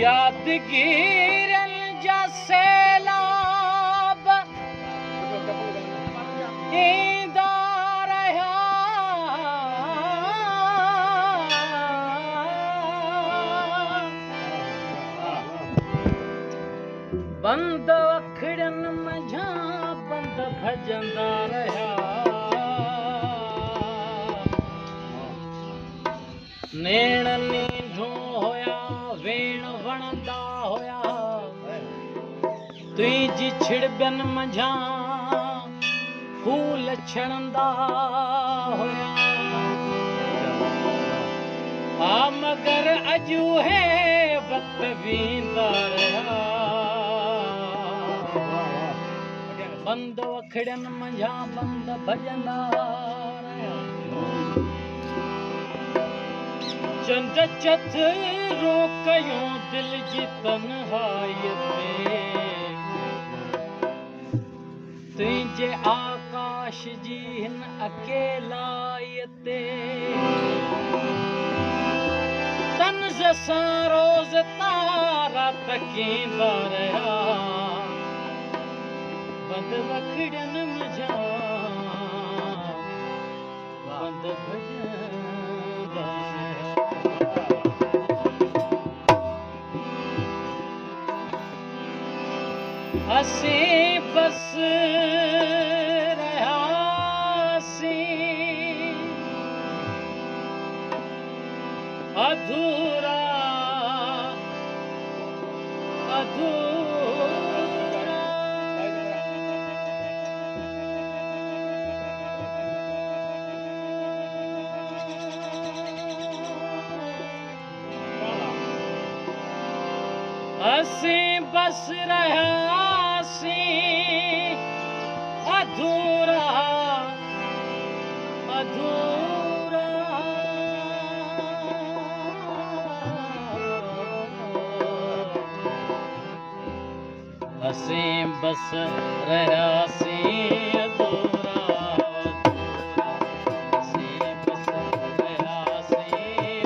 यादगिरन जा सैलाब ईंदा रहिया बंद अखड़न मझा बंद भजंदा रहिया नेण नींढो होया वेण वणंदा होया तुंहिंजी छिड़बन मझा फूल छणंदा होया आ मगर अजू है वक्त वींदा रहिया बंद अखड़न मझा बंद भजंदा रहिया चंद चथ रोकयूं दिल जी तन्हाई ते तुंहिंजे आकाश जी हिन अकेलाई ते तन्ज़ सां रोज़ तारा तकींदा रहिया बंद अखड़न मझा बंद भजंदा असीं बस रहियासीं अधूरा अधूरा असीं बस रहियासीं अधूरा अधूरा असीं बस रहियासीं अधूरा असीं बस रहियासीं अधूरा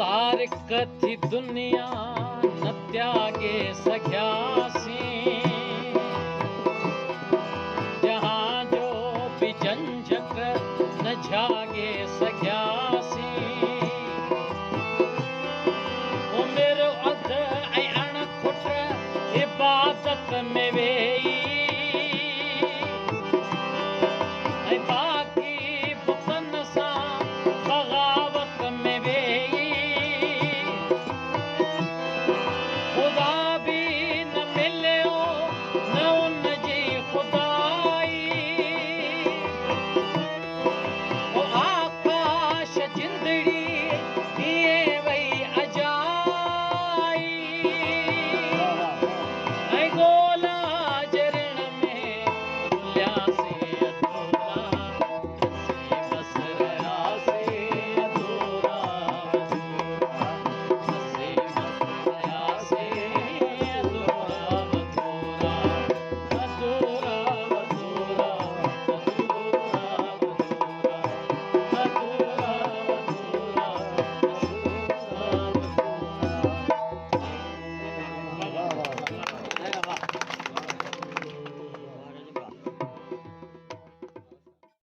तारक थी दुनिया न त्यागे सख्यासी, जहाँ जो भी झंझट न झागे सख्यासी।